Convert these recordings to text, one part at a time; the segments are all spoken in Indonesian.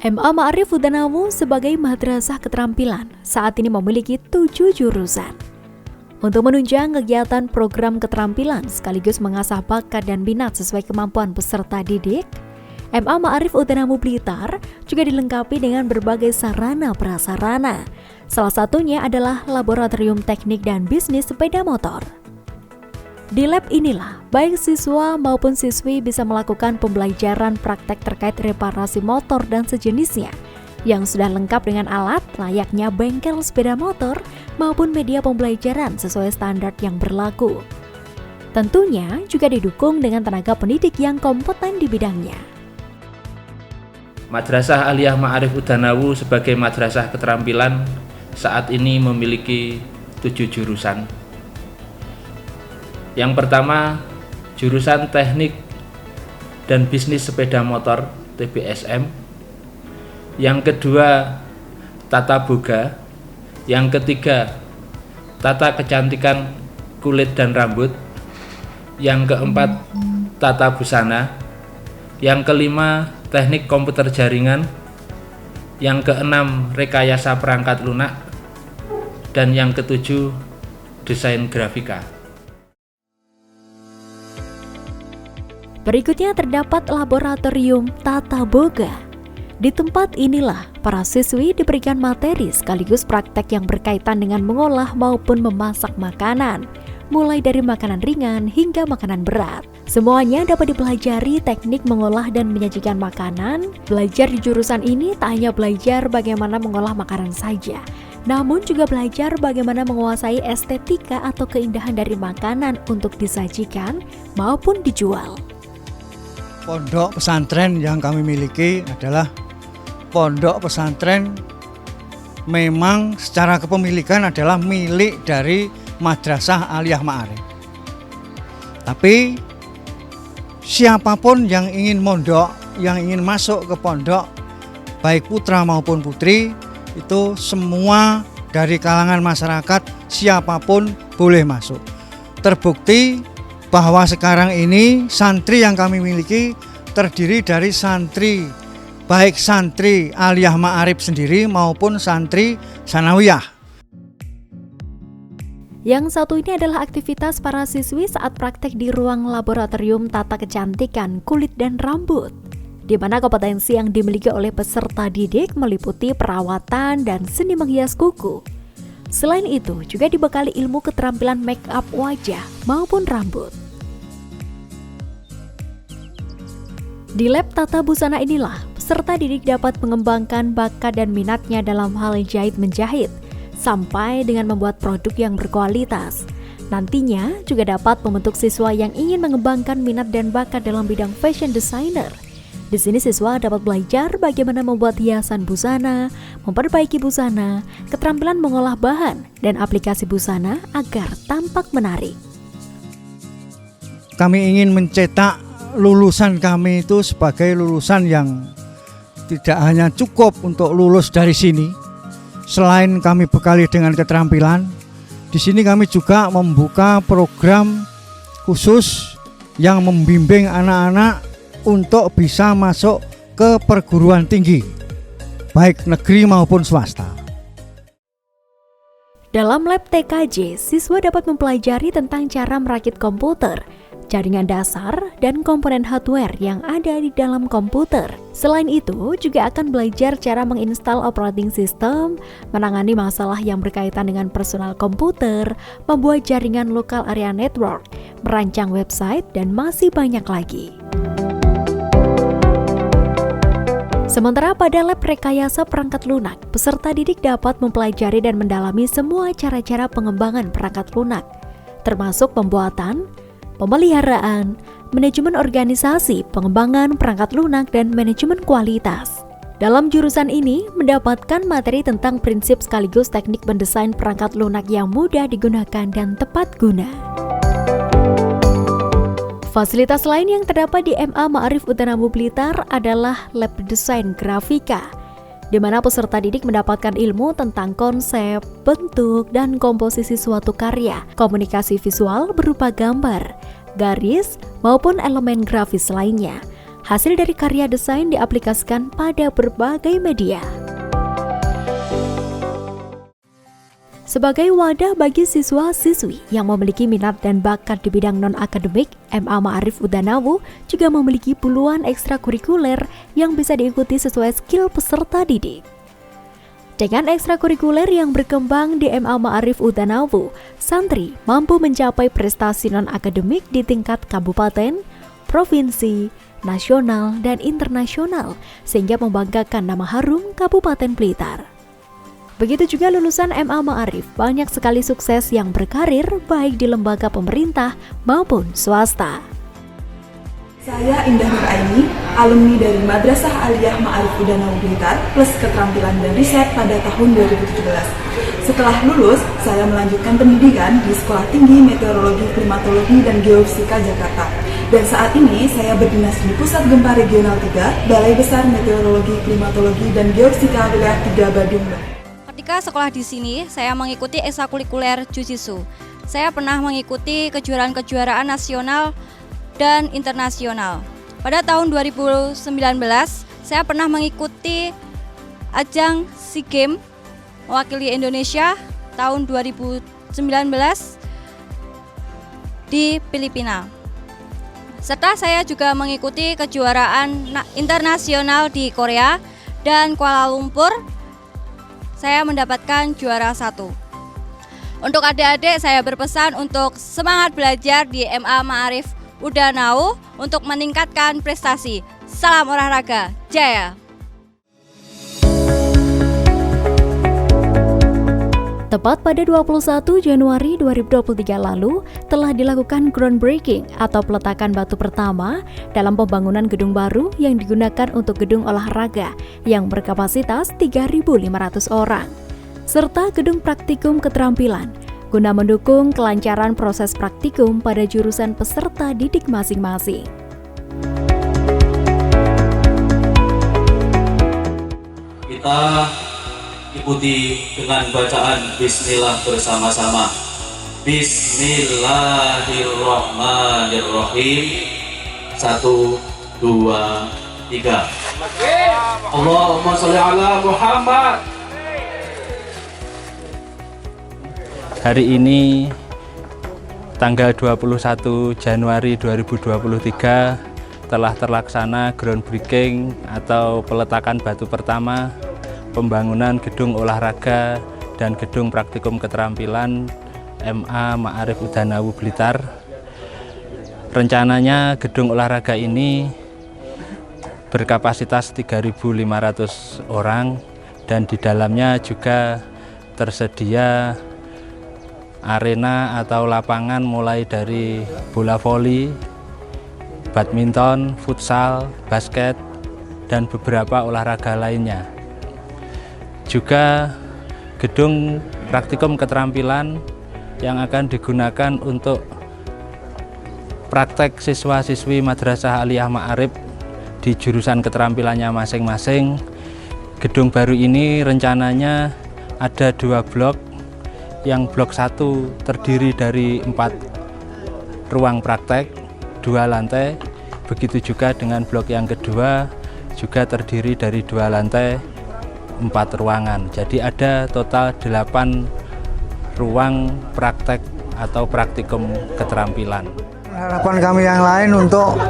MA Ma'arif Utanamu sebagai madrasah keterampilan saat ini memiliki 7 jurusan. Untuk menunjang kegiatan program keterampilan sekaligus mengasah bakat dan minat sesuai kemampuan peserta didik, MA Ma'arif Utanamu Blitar juga dilengkapi dengan berbagai sarana prasarana. Salah satunya adalah Laboratorium Teknik dan Bisnis Sepeda Motor. Di lab inilah, baik siswa maupun siswi bisa melakukan pembelajaran praktek terkait reparasi motor dan sejenisnya, yang sudah lengkap dengan alat layaknya bengkel sepeda motor maupun media pembelajaran sesuai standar yang berlaku. Tentunya juga didukung dengan tenaga pendidik yang kompeten di bidangnya. Madrasah Aliyah Ma'arif Utanamu sebagai madrasah keterampilan saat ini memiliki 7 jurusan. Yang pertama, jurusan Teknik dan Bisnis Sepeda Motor (TBSM). Yang kedua, Tata Boga. Yang ketiga, Tata Kecantikan Kulit dan Rambut. Yang keempat, Tata Busana. Yang kelima, Teknik Komputer Jaringan. Yang keenam, Rekayasa Perangkat Lunak. Dan yang ketujuh, Desain Grafika. Berikutnya terdapat Laboratorium Tata Boga. Di tempat inilah para siswi diberikan materi sekaligus praktek yang berkaitan dengan mengolah maupun memasak makanan, mulai dari makanan ringan hingga makanan berat. Semuanya dapat dipelajari teknik mengolah dan menyajikan makanan. Belajar di jurusan ini tak hanya belajar bagaimana mengolah makanan saja, namun juga belajar bagaimana menguasai estetika atau keindahan dari makanan untuk disajikan maupun dijual. Pondok pesantren yang kami miliki adalah pondok pesantren memang secara kepemilikan adalah milik dari Madrasah Aliyah Ma'arif. Tapi siapapun yang ingin mondok, yang ingin masuk ke pondok, baik putra maupun putri, itu semua dari kalangan masyarakat siapapun boleh masuk. Terbukti bahwa sekarang ini santri yang kami miliki terdiri dari santri, baik santri Aliyah Ma'arif sendiri maupun santri Sanawiyah. Yang satu ini adalah aktivitas para siswi saat praktek di ruang Laboratorium Tata Kecantikan Kulit dan Rambut, di mana kompetensi yang dimiliki oleh peserta didik meliputi perawatan dan seni menghias kuku. Selain itu, juga dibekali ilmu keterampilan make up wajah maupun rambut. Di lab tata busana inilah, peserta didik dapat mengembangkan bakat dan minatnya dalam hal jahit-menjahit, sampai dengan membuat produk yang berkualitas. Nantinya juga dapat membentuk siswa yang ingin mengembangkan minat dan bakat dalam bidang fashion designer. Di sini siswa dapat belajar bagaimana membuat hiasan busana, memperbaiki busana, keterampilan mengolah bahan, dan aplikasi busana agar tampak menarik. Kami ingin mencetak lulusan kami itu sebagai lulusan yang tidak hanya cukup untuk lulus dari sini. Selain kami bekali dengan keterampilan, di sini kami juga membuka program khusus yang membimbing anak-anak untuk bisa masuk ke perguruan tinggi, baik negeri maupun swasta. Dalam lab TKJ, siswa dapat mempelajari tentang cara merakit komputer, jaringan dasar, dan komponen hardware yang ada di dalam komputer. Selain itu, juga akan belajar cara menginstal operating system, menangani masalah yang berkaitan dengan personal komputer, membuat jaringan local area network, merancang website, dan masih banyak lagi. Sementara pada lab rekayasa perangkat lunak, peserta didik dapat mempelajari dan mendalami semua cara-cara pengembangan perangkat lunak, termasuk pembuatan, pemeliharaan, manajemen organisasi, pengembangan perangkat lunak, dan manajemen kualitas. Dalam jurusan ini, mendapatkan materi tentang prinsip sekaligus teknik mendesain perangkat lunak yang mudah digunakan dan tepat guna. Fasilitas lain yang terdapat di MA Ma'arif Utanamu Blitar adalah lab desain grafika, di mana peserta didik mendapatkan ilmu tentang konsep, bentuk, dan komposisi suatu karya, komunikasi visual berupa gambar, garis, maupun elemen grafis lainnya. Hasil dari karya desain diaplikasikan pada berbagai media. Sebagai wadah bagi siswa-siswi yang memiliki minat dan bakat di bidang non-akademik, MA Ma'arif Udanawu juga memiliki puluhan ekstrakurikuler yang bisa diikuti sesuai skill peserta didik. Dengan ekstrakurikuler yang berkembang di MA Ma'arif Udanawu, santri mampu mencapai prestasi non-akademik di tingkat kabupaten, provinsi, nasional, dan internasional, sehingga membanggakan nama harum Kabupaten Blitar. Begitu juga lulusan MA Ma'arif banyak sekali sukses yang berkarir baik di lembaga pemerintah maupun swasta. Saya Indah Nur Aini, alumni dari Madrasah Aliyah Ma'arif Udanawu Blitar plus keterampilan dan riset pada tahun 2017. Setelah lulus, saya melanjutkan pendidikan di Sekolah Tinggi Meteorologi, Klimatologi, dan Geofisika Jakarta. Dan saat ini saya berdinas di Pusat Gempa Regional 3, Balai Besar Meteorologi, Klimatologi, dan Geofisika Wilayah 3 Badung. Ketika sekolah di sini, saya mengikuti ekstrakurikuler Jujitsu. Saya pernah mengikuti kejuaraan-kejuaraan nasional dan internasional. Pada tahun 2019, saya pernah mengikuti ajang SEA Games mewakili Indonesia tahun 2019 di Filipina. Serta saya juga mengikuti kejuaraan internasional di Korea dan Kuala Lumpur. Saya mendapatkan juara 1. Untuk adik-adik saya berpesan untuk semangat belajar di MA Ma'arif Udanawu untuk meningkatkan prestasi. Salam olahraga, jaya! Tepat pada 21 Januari 2023 lalu, telah dilakukan groundbreaking atau peletakan batu pertama dalam pembangunan gedung baru yang digunakan untuk gedung olahraga yang berkapasitas 3.500 orang, serta gedung praktikum keterampilan, guna mendukung kelancaran proses praktikum pada jurusan peserta didik masing-masing. Kita ikuti dengan bacaan Bismillah bersama-sama. Bismillahirrahmanirrahim. 1, 2, 3. Allahumma sholli ala Muhammad. Hari ini tanggal 21 Januari 2023 telah terlaksana groundbreaking atau peletakan batu pertama pembangunan gedung olahraga dan gedung praktikum keterampilan MA Ma'arif Udanawu Blitar. Rencananya gedung olahraga ini berkapasitas 3.500 orang dan di dalamnya juga tersedia arena atau lapangan mulai dari bola voli, badminton, futsal, basket, dan beberapa olahraga lainnya. Juga gedung praktikum keterampilan yang akan digunakan untuk praktek siswa-siswi Madrasah Aliyah Ma'arif di jurusan keterampilannya masing-masing. Gedung baru ini rencananya ada 2 blok, yang blok 1 terdiri dari 4 ruang praktek, 2 lantai. Begitu juga dengan blok yang kedua juga terdiri dari 2 lantai, 4 ruangan. Jadi ada total 8 ruang praktek atau praktikum keterampilan. Harapan kami yang lain untuk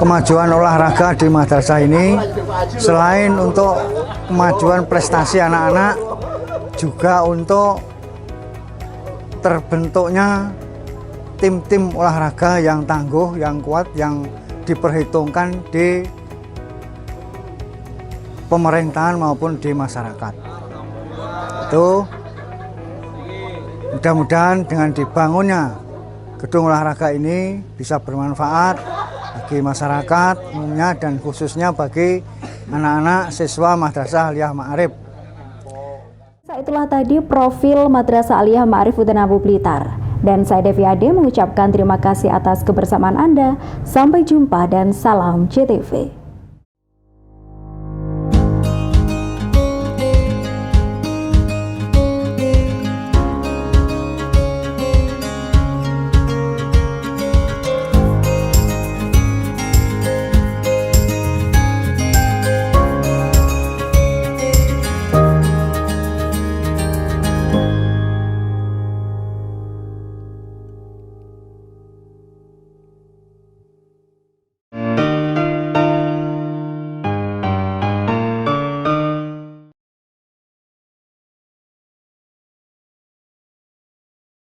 kemajuan olahraga di madrasah ini, selain untuk kemajuan prestasi anak-anak, juga untuk terbentuknya tim-tim olahraga yang tangguh, yang kuat, yang diperhitungkan di pemerintahan maupun di masyarakat. Itu mudah-mudahan dengan dibangunnya gedung olahraga ini bisa bermanfaat bagi masyarakat umumnya dan khususnya bagi anak-anak siswa Madrasah Aliyah Ma'arif. Itulah tadi profil Madrasah Aliyah Ma'arif Udanawu Blitar. Dan saya Devi Ade mengucapkan terima kasih atas kebersamaan Anda. Sampai jumpa dan salam JTV.